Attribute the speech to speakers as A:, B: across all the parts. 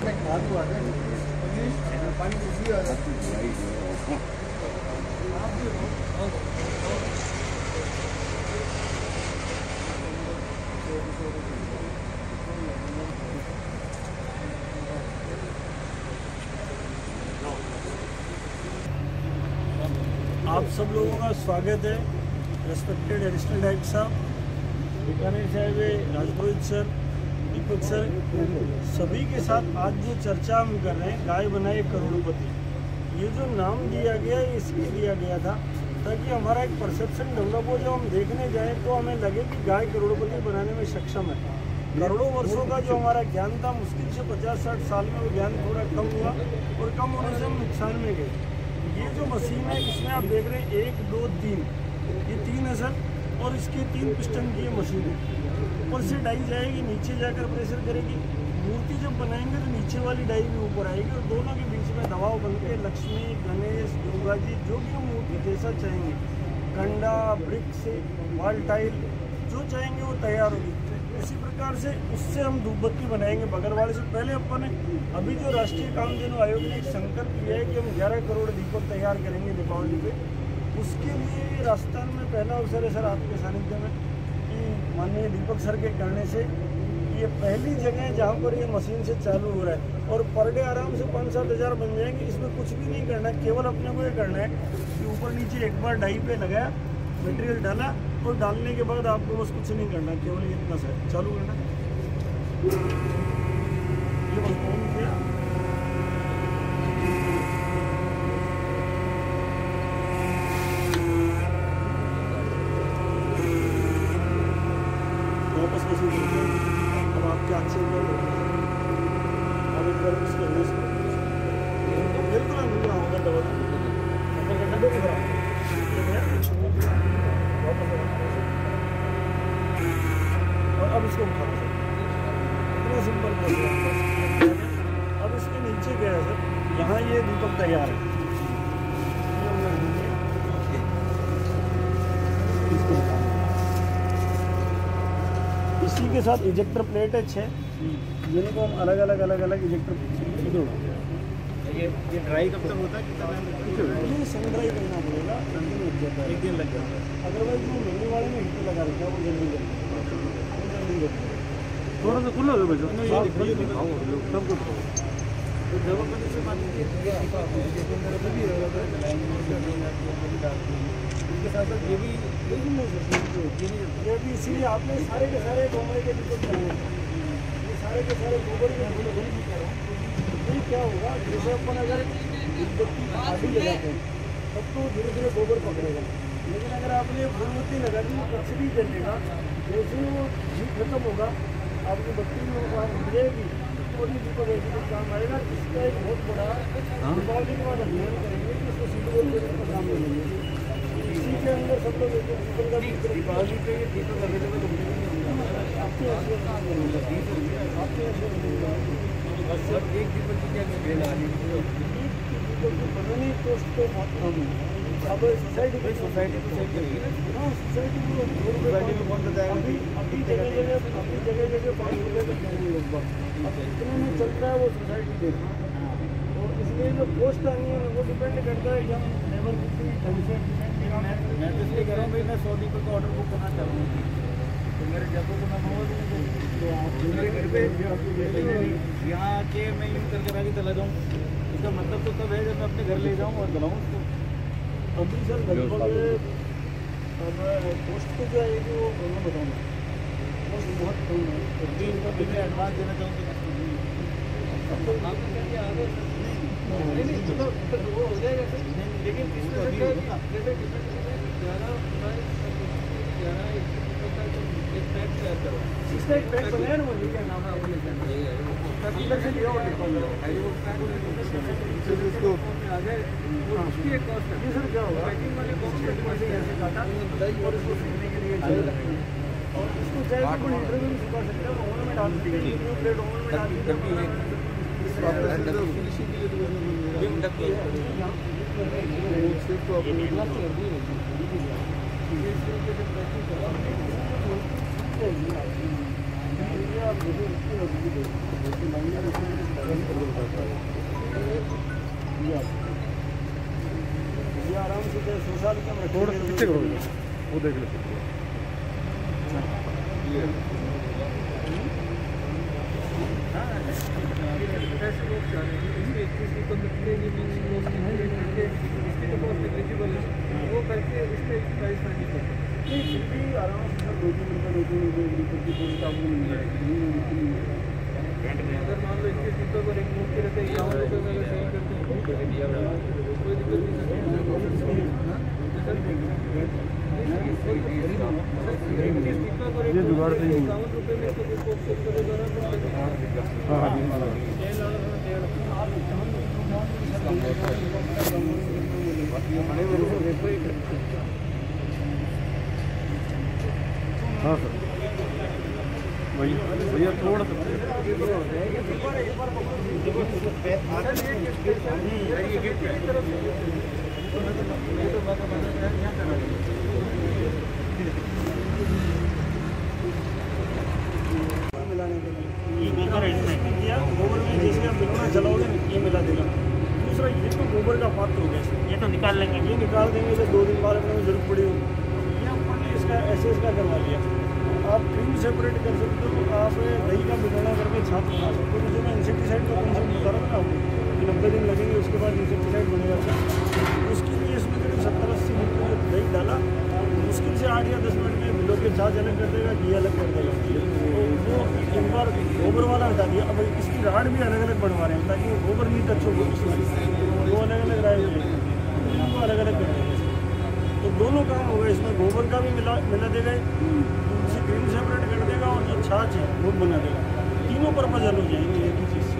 A: आप सब लोगों का स्वागत है। रेस्पेक्टेड एडिशनल डायरेक्टर साहब, बीकानेर साहब, राजपुरोहित सर, दीपक सर, सभी के साथ आज जो चर्चा हम कर रहे हैं, गाय बनाए करोड़पति, ये जो नाम दिया गया है इसलिए दिया गया था ताकि हमारा एक परसेप्शन डेवलप हो। जब हम देखने जाएँ तो हमें लगे कि गाय करोड़पति बनाने में सक्षम है। करोड़ों वर्षों का जो हमारा ज्ञान था, मुश्किल से 50-60 साल में वो ज्ञान थोड़ा कम हुआ और कम होने से हम नुकसान में गए। ये जो मशीन है इसमें आप देख रहे हैं 1, 2, 3, ये 3 है सर, और इसके 3 पिस्टन की ये मशीन है। ऊपर से डाई जाएगी, नीचे जाकर प्रेशर करेगी। मूर्ति जब बनाएंगे तो नीचे वाली डाई भी ऊपर आएगी और दोनों के बीच में दबाव बन के लक्ष्मी, गणेश, दुर्गा जी, जो भी हम मूर्ति जैसा चाहेंगे, कंडा, ब्रिक्स, वॉल टाइल, जो चाहेंगे वो तैयार होगी। इसी प्रकार से उससे हम धूप बत्ती बनाएंगे बगरवाड़े से। पहले अपन ने अभी जो राष्ट्रीय कामधेनु आयोग ने एक संकल्प किया है कि हम 11 करोड़ दीपक तैयार करेंगे दीपावली पे। उसके लिए राजस्थान में पहला अवसर है सर आपके सानिध्य में कि माननीय दीपक सर के करने से ये पहली जगह है जहाँ पर ये मशीन से चालू हो रहा है और पर डे आराम से 5-7 हज़ार बन जाएंगे। इसमें कुछ भी नहीं करना है, केवल अपने को ये करना है कि ऊपर नीचे एक बार डाई पे लगाया, मटेरियल डाला और डालने के बाद आपको बस कुछ नहीं करना, केवल इतना सा चालू करना। ये बस ऑन किया, वापस मशीन अब आपके हाथ से अब एक बार इसको बिल्कुल होगा डबल और अब इसको उठा सर, इतना सिंपल कर दिया। अब इसके नीचे गया सर, यहाँ ये दीपक तैयार है। इसी के साथ इजेक्टर प्लेट है 6, जिनको हम अलग अलग इजेक्टर।
B: ये ड्राई कब तक होता है?
A: ये सन ड्राई करना पड़ेगा, एक दिन लग जाता है। अदरवाइज वो मेरे वाले में हीटर लगा देता है, वो जल्दी जल्दी
B: थोड़ा सा खुला हो गया सब कुछ। तो जब अपन इसे मानेंगे इसके साथ साथ ये भी
A: इसीलिए आपने सारे के सारे गोबर के दीपक बनाए, ये सारे के सारे गोबर के नहीं कर रहा हूँ। फिर क्या होगा, जैसे अपन अगर धूपबत्ती आधी लगाते हैं तब तो धीरे धीरे गोबर पकड़ेगा, लेकिन अगर आपने फूलबत्ती लगा दी तो कुछ भी चलेगा। जैसे वो घी खत्म होगा, आपकी बत्ती में मिल जाएगी तो भी दीपक ऐसे कुछ काम आएगा। इसका एक बहुत बड़ा दीपावली के बाद अभियान करेंगे कि इसको सीधे का काम मिलेंगे। इसी के अंदर सब लोग दीपक का दीपावली पे दीपक अवेलेबल आपके
B: सब एक दीपक की क्या
A: बनाने कॉस्ट तो बहुत कम है। अब सोसाइटी को
B: सोसाइटी
A: हाँ सोसाइटी में
B: कौन सा जाएगा?
A: अभी जगह जगह 5 रुपये तक जाएंगे लगभग। अब कितने में चल रहा है वो सोसाइटी देखना, और इसलिए जो कॉस्ट आनी है वो डिपेंड करता है कि हम लेबर कितनी ढंग से।
B: मैं तो इसलिए कह रहा हूँ भाई, मैं 100 दीपक का ऑर्डर बुक करना चाहता हूँ, तो मेरे जगह को मैं तो मेरे घर पे यहाँ आके मैं यूँ करके आगे चला जाऊँ। इसका मतलब तो तब है जब मैं अपने घर ले जाऊँ और बनाऊँ उसको।
A: अभी सर लगभग पोस्ट को जो है वो मैं बताऊँगा, पोस्ट बहुत कम है।
B: मैं एडवांस देना चाहूँ तो वो हो जाएगा सर, लेकिन
A: इसका एक पैक बनाया ना, मुझे क्या नाम है आपने इधर से लिया उसकी एक कॉस्ट है सर। क्या होगा पैकिंग वाले कॉस्ट ऐसे काटा और इसको सीखने के लिए और इसको चाहे तो कोई हीटर में भी सुखा सकते हैं, ओवन में डाल सकते हैं, प्लेट ओवन में डाल सकते हैं। साल के हम
C: थोड़ा
A: रखेंगे।
C: पीछे करो वो देख लेते
B: ऐसे लोग चाह रहे हैं इसमें 21 दीपक निकलेगी, इसकी तो कॉस्ट नेग्लिजिबल है, वो करके इसमें प्राइस नहीं करते।
A: नहीं, फिर भी आराम से 2-3 रुपये की कोई आपको मिल जाएगी।
B: अगर मान लो 21 दीपक और एक मूर्ति के रहते हैं 51 रुपये में अगर सेल करते हैं कोई दिक्कत नहीं
C: ये जुगाड़ से ही
B: 51 रुपये में तो उसको सेल करेगा ना।
C: हाँ हाँ हाँ सर वही भैया थोड़ा सा
A: किया गोबर में जैसे आप बिलोना चलाओगे ये मिला देगा। दूसरा ये तो गोबर का पात्र हो गया, ये तो निकाल लेंगे, ये निकाल देंगे तो 2 दिन बाद अपने को जरूरत पड़ी होगी। ये अपन ने इसका एसएस का करवा लिया। आप क्रीम सेपरेट कर सकते हो, आप दही का बिलोना करके छाप बना सकते हो। मुझे मैं इंसेक्टिसाइड का कॉन्सेप्ट बता रहा था आपको, 90 दिन लगेंगे उसके बाद इंसेक्टिसाइड बनेगा। उसके लिए इसमें करीब 70-80 लीटर दही डाला, मुश्किल से 8 या 10 मिनट में बिलो के छाछ अलग कर देगा, घी अलग कर देगा। तो वो एक बार गोबर वाला हटा दिया। अब इसकी राड भी अलग अलग बनवा रहे हैं ताकि वो गोबर नहीं टच हो, वो अलग अलग राड वो अलग अलग कर देंगे। तो दोनों काम हो गए, इसमें गोबर का भी मिला देगा, उसी क्रीम सेपरेट कर देगा और जो छाछ है वो बना देगा। तीनों पर्पज हल हो जाएंगे एक ही चीज़ से।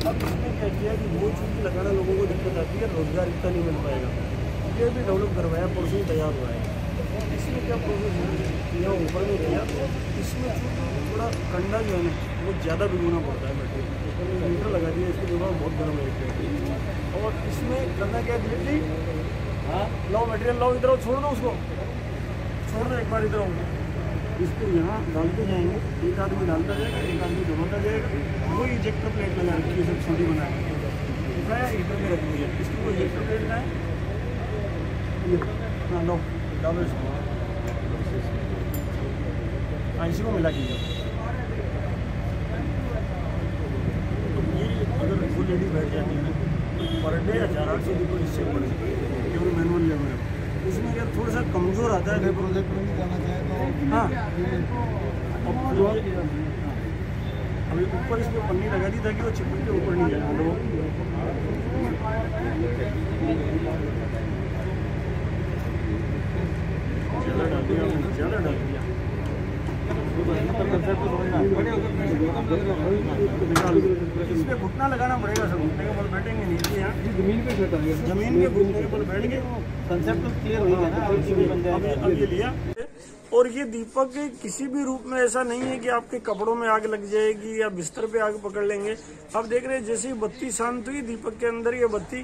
A: अब इसमें क्या किया कि वो चीज़ लगाना लोगों को दिक्कत आती है, रोजगार इतना नहीं मिल पाएगा। ये भी डेवलप करवाया, परसों तैयार हुआ है। इसमें क्या प्रोसेस है, यहाँ ऊपर में किया, इसमें थोड़ा कंडा जो है ना वो ज़्यादा भिगोना पड़ता है मटेरियल। ऊपर में मीटर लगा दिया, इसके दिमाग बहुत गर्म है। और इसमें करना क्या डिलीवरी, हाँ लाओ मटेरियल लाओ, इधर छोड़ दो, उसको छोड़ दो, एक बार इधर आओगे, इसको यहाँ डालते जाएंगे, एक आदमी डालता जाएगा, एक आदमी दबाता जाएगा। वो इजेक्टर प्लेट लगा रखी है, सब छोटी बना के दिखाया, हीटर में रख दिया। इसकी कोई इजेक्टर प्लेट ना है, हाँ लो डालो इसको, हाँ इसी को मिला कीजिए। तो ये अगर वो लेडी बैठ जाती है तो पर डे 1800 रुपये इससे पड़े, केवल मैनुअल लेवल है। उसमें अगर थोड़ा सा कमज़ोर आता है प्रोजेक्ट में जाना चाहे तो हाँ, अभी ऊपर इसमें पन्नी लगा दी ताकि वो चिपक के ऊपर नहीं जाए। ज़्यादा डाल दिया, ज़्यादा डाल दिया, इसमें घुटना लगाना पड़ेगा सर, घुटने के बल बैठेंगे नीचे, यहाँ जमीन पे जमीन के घुटने के बल बैठ गए। कंसेप्ट तो क्लियर हो गया ना, अब ये लिया। और ये दीपक किसी भी रूप में ऐसा नहीं है कि आपके कपड़ों में आग लग जाएगी या बिस्तर पे आग पकड़ लेंगे। आप देख रहे हैं जैसे ही बत्ती शांत हुई, दीपक के अंदर ये बत्ती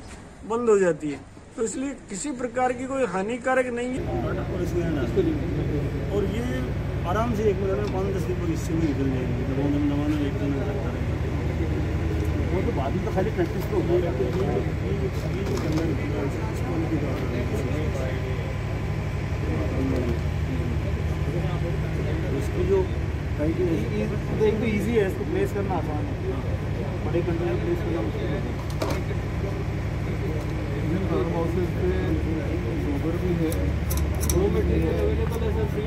A: बंद हो जाती है। तो इसलिए किसी प्रकार की कोई हानिकारक नहीं है। और ये आराम से 1 मिनट में 5-10 दीपक इससे भी निकल जाएंगे। दबाना 1 दिन लगता रहेगा, वो तो बाद में तो खाली प्रैक्टिस तो होगा। इसकी जो एक तो ईजी है, इसको प्लेस करना आसान है, बड़े कंटेनर प्लेस करना मुश्किल है। फार्म हाउसेज पे गोबर भी है, वो मटेरियल अवेलेबल है सर, फ्री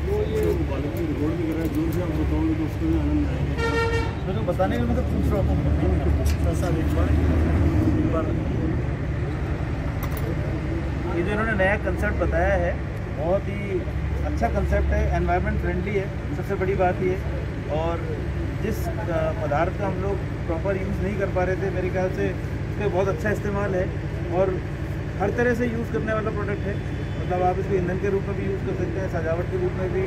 A: वो ये रोड भी कर रहा है। जोर से आप बताओगे तो उसको भी आनंद आएगा। मैं तो बताने के मतलब पूछ रहा हूँ ऐसा एक बार ये जो इन्होंने नया कंसेप्ट बताया है बहुत ही अच्छा कंसेप्ट है, एनवायरनमेंट फ्रेंडली है, सबसे बड़ी बात ये। और जिस पदार्थ का हम लोग प्रॉपर यूज़ नहीं कर पा रहे थे, मेरे ख्याल से इसका बहुत अच्छा इस्तेमाल है और हर तरह से यूज़ करने वाला प्रोडक्ट है। मतलब आप इसको ईंधन के रूप में भी यूज़ कर सकते हैं, सजावट के रूप में भी,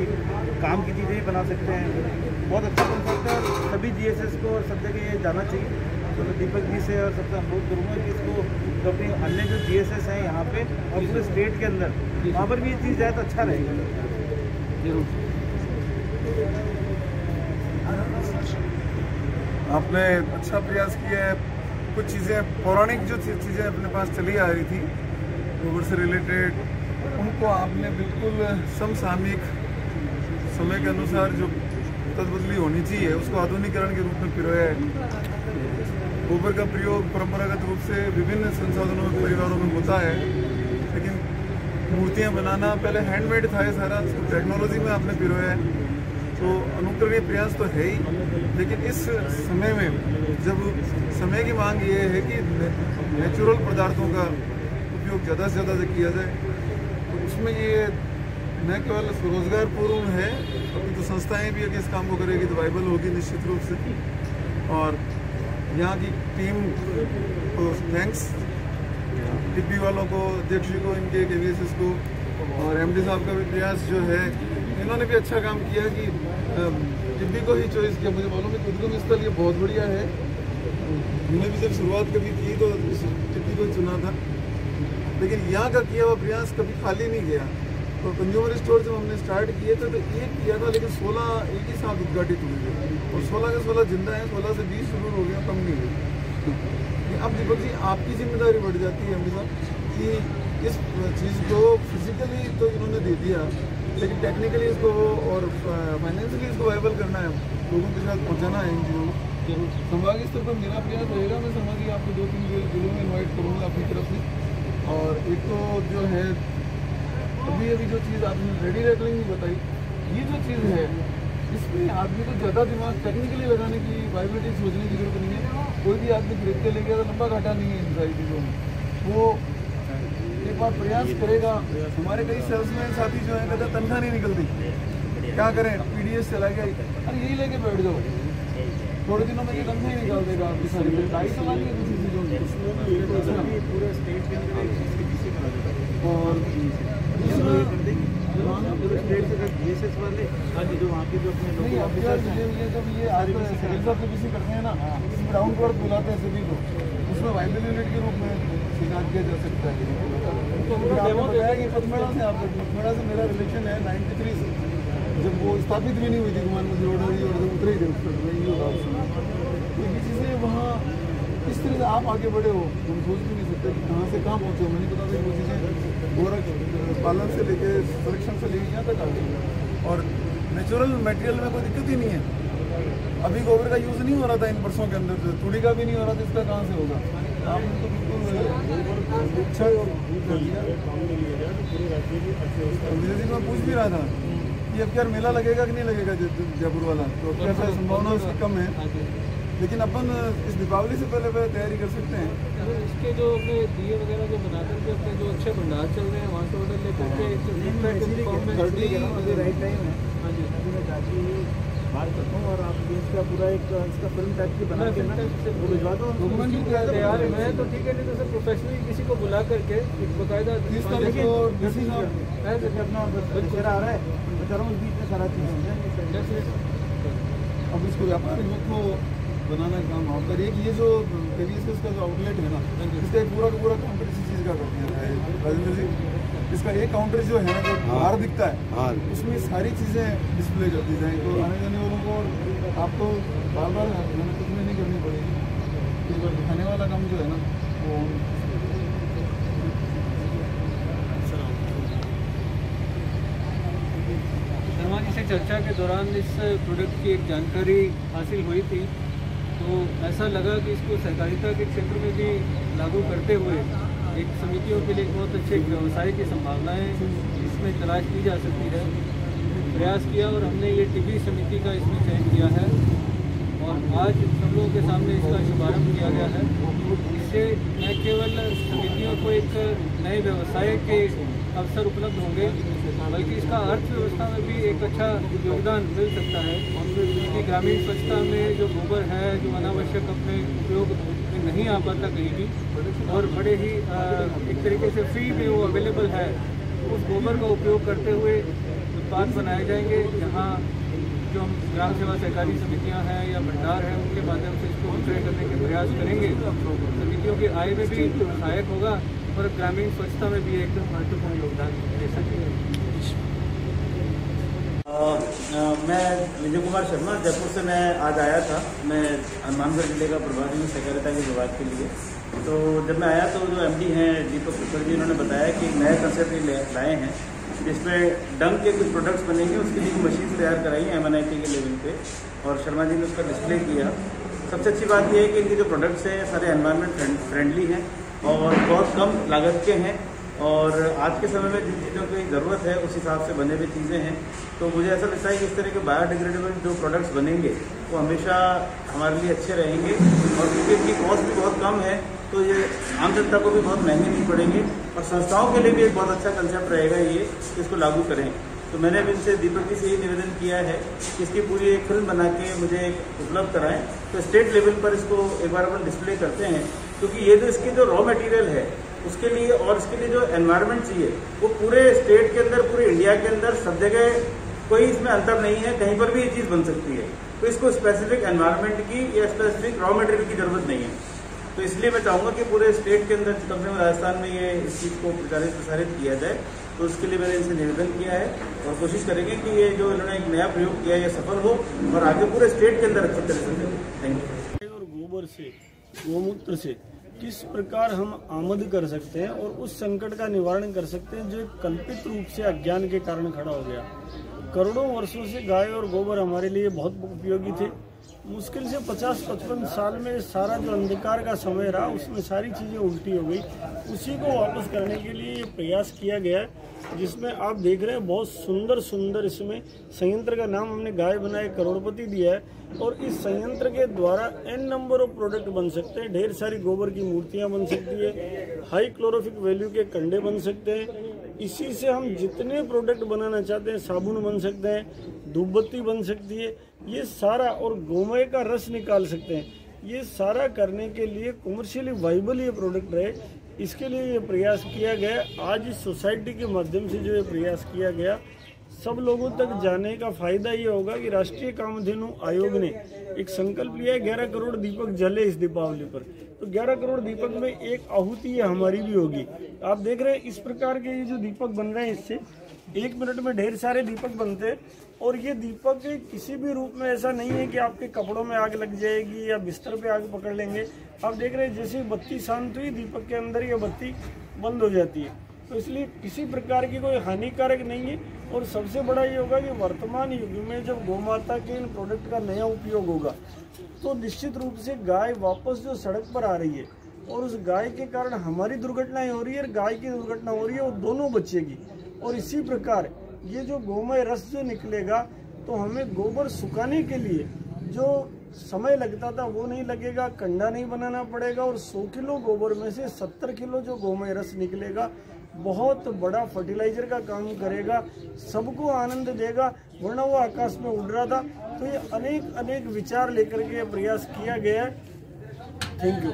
A: काम की चीज़ें भी बना सकते हैं। बहुत अच्छा कंसेप्ट है और सभी GSS को और सब जगह ये जाना चाहिए। तो मैं दीपक जी से और सबसे अनुरोध करूँगा कि इसको तो अपनी अन्य जो GSS हैं यहाँ पे और पूरे स्टेट के अंदर वहाँ पर भी ये चीज़ जाए तो अच्छा रहेगा। जरूर
D: आपने अच्छा प्रयास किया है। कुछ चीज़ें पौराणिक जो चीज़ें अपने पास चली आ रही थी गोबर से रिलेटेड, उनको आपने बिल्कुल समसामयिक समय के अनुसार जो तदबदली होनी चाहिए उसको आधुनिकीकरण के रूप में पिरोया है। गोबर का प्रयोग परंपरागत रूप से विभिन्न संसाधनों में परिवारों में होता है, लेकिन मूर्तियाँ बनाना पहले हैंडमेड था, ये सारा टेक्नोलॉजी में आपने पिरोया है। तो अनुकरणीय प्रयास तो है ही, लेकिन इस समय में जब समय की मांग ये है कि नेचुरल पदार्थों का उपयोग ज़्यादा से ज़्यादा किया जाए, तो उसमें ये न केवल रोजगारपूर्ण है, अपनी तो संस्थाएं भी अगर इस काम को करेगी तो वाइबल होगी निश्चित रूप से। और यहाँ की टीम को थैंक्स, टिप्पी वालों को, अध्यक्ष जी को, इनके KVSS को, और MD साहब का भी प्रयास जो है, इन्होंने भी अच्छा काम किया कि टिप्पी को ही चॉइस किया। मुझे मालूम है कि उद्गम स्थल ये बहुत बढ़िया है, मैंने भी जब शुरुआत कभी की तो टिप्पी को चुना था, लेकिन यहाँ का किया हुआ प्रयास कभी खाली नहीं गया। तो कंज्यूमर स्टोर जब हमने स्टार्ट किए थे तो एक किया था, लेकिन 16 एक ही साथ उद्घाटित हुए और 16 के 16 जिंदा हैं, 16 से 20 शुरू हो गया, कम नहीं हुई। अब दीपक जी आपकी जिम्मेदारी बढ़ जाती है MD साहब कि इस चीज़ को फिजिकली तो इन्होंने दे दिया, लेकिन टेक्निकली इसको और फाइनेंशियली इसको वाइबल करना है, लोगों के साथ पहुँचाना है इन चीज़ों को। संभागीय स्तर पर मेरा प्रयास रहेगा, मैं संभागीय आपको 2-3 जिलों में इन्वाइट करूँगा अपनी तरफ से। और एक तो जो है अभी जो चीज़ आपने रेडी रेकलिंग भी बताई, ये जो चीज़ है इसमें आदमी को ज़्यादा दिमाग टेक्निकली लगाने की, वाइबिलिटी सोचने की जरूरत नहीं है। कोई भी आदमी खरीद के ले गया तो लंबा घाटा नहीं है इन सारी चीज़ों में, वो एक बार प्रयास करेगा। हमारे कई सेल्समैन साथी जो है कहते तनख्वाह नहीं निकलती, क्या करें, PDS चला गया, अरे यही लेके बैठ जाओ, थोड़े दिनों में ये तनख्वाह ही निकाल देगा आपकी सारी गाड़ी तो लानी है किसी चीज़ों में पूरे स्टेट के अंदर। और GSS वाले जो वहाँ के जो अपने लोग ये जब ये आज किसी करते हैं ना, ग्राउंड पर बुलाते हैं सभी को, उसमें वाइबल यूनिट के रूप में शिकायत किया जा सकता है। तो बताया कि पथमेड़ा से आप पथमेड़ा से मेरा रिलेशन है 93 से, जब वो स्थापित भी नहीं हुई थी गुमान मस्जिद रोड और उतरे ही थे। ये चीज़ें वहाँ इस तरह से आप आगे बढ़े हो, हम सोच भी नहीं सकते कि कहाँ से कहाँ पहुँचे हो। मुझे पता था वो चीज़ें गोरख पालन से लेके संरक्षण से लेके यहाँ तक आ गई, और नेचुरल मटेरियल में कोई दिक्कत ही नहीं है। अभी गोबर का यूज़ नहीं हो रहा था इन वर्षों के अंदर, तूड़ी का भी नहीं हो रहा था, इसका कहाँ से होगा। आपने तो बिल्कुल अच्छा विजय जी, मैं पूछ भी रहा था कि अब क्या मेला लगेगा कि नहीं लगेगा जयपुर वाला, तो क्या संभावना उसकी कम है, लेकिन अपन इस दीपावली से पहले तैयारी कर सकते हैं।
E: इसके जो अपने दिए वगैरह जो बनाकर के अपने जो अच्छे भंडार चल रहे हैं वहाँ से ऑर्डर लेकर के
B: राइट टाइम है।
E: हाँ जी,
B: मैं चाची बात करता हूँ और आप इसका पूरा एक इसका फिल्म टाइप की बना के भिजवा दो,
E: डॉक्यूमेंट भी तैयार है। मैं तो ठीक है, नहीं तो सर प्रोफेशनली किसी को बुला करके एक बाकायदा
B: अपना बच्चा आ रहा है, बता रहा हूँ, बीच में सारा चीज़
D: अब इसको व्यापारिक रूप को बनाना का काम होता है। ये जो KVSS का जो आउटलेट है ना, इसका एक पूरा का पूरा काउंटर इसी चीज़ का कर दिया है राजेंद्र जी। इसका एक काउंटर जो है जो बाहर दिखता है, उसमें सारी चीज़ें डिस्प्ले कर दी जाएँ, तो आने जाने वालों को आपको बार बार मेहनत कुछ नहीं करनी पड़ेगी। तो दिखाने वाला काम जो है ना वो
E: शर्मा जी से चर्चा के दौरान इस प्रोडक्ट की एक जानकारी हासिल हुई थी, तो ऐसा लगा कि इसको सहकारिता के क्षेत्र में भी लागू करते हुए एक समितियों के लिए बहुत अच्छे व्यवसाय की संभावनाएं इसमें तलाश की जा सकती है। प्रयास किया और हमने ये टिब्बी समिति का इसमें चयन किया है और आज सब लोगों के सामने इसका शुभारंभ किया गया है। इससे न केवल समितियों को एक नए व्यवसाय के अवसर उपलब्ध होंगे, बल्कि इसका अर्थव्यवस्था में भी एक अच्छा योगदान मिल सकता है। क्योंकि ग्रामीण स्वच्छता में जो गोबर है, जो अनावश्यक अपने उपयोग में नहीं आ पाता कहीं भी, और बड़े ही एक तरीके से फ्री में वो अवेलेबल है, उस गोबर का उपयोग करते हुए उत्पाद बनाए जाएंगे, जहाँ जो हम ग्राम सेवा सहकारी समितियां हैं या भंडार हैं उनके माध्यम से इसको विक्रय करने के प्रयास करेंगे। समितियों की आय में भी सहायक होगा और ग्रामीण स्वच्छता में भी एक महत्वपूर्ण योगदान दे सकेंगे।
B: मैं विजय कुमार शर्मा जयपुर से मैं आज आया था। मैं हनुमानगढ़ जिले का प्रभारी हूँ सहकारिता के विभाग के लिए। तो जब मैं आया तो जो एमडी हैं दीपक कुकर जी, उन्होंने बताया कि एक नया कंसेप्ट लाए हैं जिसमें डंग के कुछ प्रोडक्ट्स बनेंगे। उसके लिए मशीन तैयार कराई है MNIT के लेवल पे और शर्मा जी ने उसका डिस्प्ले किया। सबसे अच्छी बात यह है कि इनके जो प्रोडक्ट्स हैं सारे एनवायरनमेंट फ्रेंडली हैं और बहुत कम लागत के हैं और आज के समय में जिन चीज़ों की ज़रूरत है उस हिसाब से बने हुए चीज़ें हैं। तो मुझे ऐसा लगता है कि इस तरह के बायोडिग्रेडेबल जो प्रोडक्ट्स बनेंगे वो हमेशा हमारे लिए अच्छे रहेंगे और क्योंकि इनकी कॉस्ट भी बहुत कम है तो ये आम जनता को भी बहुत महंगे नहीं पड़ेंगे और संस्थाओं के लिए भी एक बहुत अच्छा कंसेप्ट रहेगा ये, इसको लागू करें। तो मैंने भी इनसे दीपक जी से ये निवेदन किया है कि इसकी पूरी एक फिल्म बना के मुझे उपलब्ध कराएं तो स्टेट लेवल पर इसको एक बार अपन डिस्प्ले करते हैं, क्योंकि ये जो इसकी जो रॉ मटेरियल है उसके लिए और इसके लिए जो एनवायरनमेंट चाहिए वो पूरे स्टेट के अंदर, पूरे इंडिया के अंदर सब जगह कोई इसमें अंतर नहीं है, कहीं पर भी ये चीज़ बन सकती है। तो इसको स्पेसिफिक एनवायरनमेंट की या स्पेसिफिक रॉ मटेरियल की जरूरत नहीं है। तो इसलिए मैं चाहूँगा कि पूरे स्टेट के अंदर कम से कम राजस्थान में ये इस चीज़ को प्रसारित किया जाए। तो उसके लिए मैंने इनसे निवेदन किया है और कोशिश करेंगे कि ये जो इन्होंने एक नया प्रयोग किया है ये सफल हो और आगे पूरे स्टेट के अंदर अच्छी तरह से। Thank you.
A: और गोबर से, गोमूत्र से किस प्रकार हम आमद कर सकते हैं और उस संकट का निवारण कर सकते हैं जो एक कल्पित रूप से अज्ञान के कारण खड़ा हो गया। करोड़ों वर्षों से गाय और गोबर हमारे लिए बहुत उपयोगी थे। मुश्किल से 50-55 साल में सारा जो अंधकार का समय रहा उसमें सारी चीज़ें उल्टी हो गई। उसी को वापस करने के लिए ये प्रयास किया गया है, जिसमें आप देख रहे हैं बहुत सुंदर सुंदर इसमें संयंत्र का नाम हमने गाय बनाए करोड़पति दिया है और इस संयंत्र के द्वारा n नंबर ऑफ प्रोडक्ट बन सकते हैं। ढेर सारी गोबर की मूर्तियां बन सकती है, हाई क्लोरोफिक वैल्यू के कंडे बन सकते हैं। इसी से हम जितने प्रोडक्ट बनाना चाहते हैं, साबुन बन सकते हैं, धूपबत्ती बन सकती है, ये सारा, और गोमय का रस निकाल सकते हैं। ये सारा करने के लिए कमर्शियली वाइबल ये प्रोडक्ट रहे, इसके लिए ये प्रयास किया गया। आज इस सोसाइटी के माध्यम से जो ये प्रयास किया गया सब लोगों तक जाने का फायदा ये होगा कि राष्ट्रीय कामधेनु आयोग ने एक संकल्प लिया है 11 करोड़ दीपक जले इस दीपावली पर। तो 11 करोड़ दीपक में एक आहुति हमारी भी होगी। आप देख रहे हैं इस प्रकार के ये जो दीपक बन रहे हैं, इससे 1 मिनट में ढेर सारे दीपक बनते हैं और ये दीपक किसी भी रूप में ऐसा नहीं है कि आपके कपड़ों में आग लग जाएगी या बिस्तर पे आग पकड़ लेंगे। आप देख रहे हैं जैसे बत्ती शांत हुई, दीपक के अंदर ये बत्ती बंद हो जाती है। तो इसलिए किसी प्रकार की कोई हानिकारक नहीं है। और सबसे बड़ा ये होगा कि वर्तमान युग में जब गौमाता के इन प्रोडक्ट का नया उपयोग होगा तो निश्चित रूप से गाय वापस जो सड़क पर आ रही है और उस गाय के कारण हमारी दुर्घटनाएं हो रही है और गाय की दुर्घटना हो रही है, वो दोनों बचेगी। और इसी प्रकार ये जो गोमय रस जो निकलेगा तो हमें गोबर सुखाने के लिए जो समय लगता था वो नहीं लगेगा, कंडा नहीं बनाना पड़ेगा और 100 किलो गोबर में से 70 किलो जो गोमय रस निकलेगा बहुत बड़ा फर्टिलाइजर का काम करेगा, सबको आनंद देगा। वरना वो आकाश में उड़ रहा था। तो ये अनेक विचार लेकर के प्रयास किया गया है। Thank you.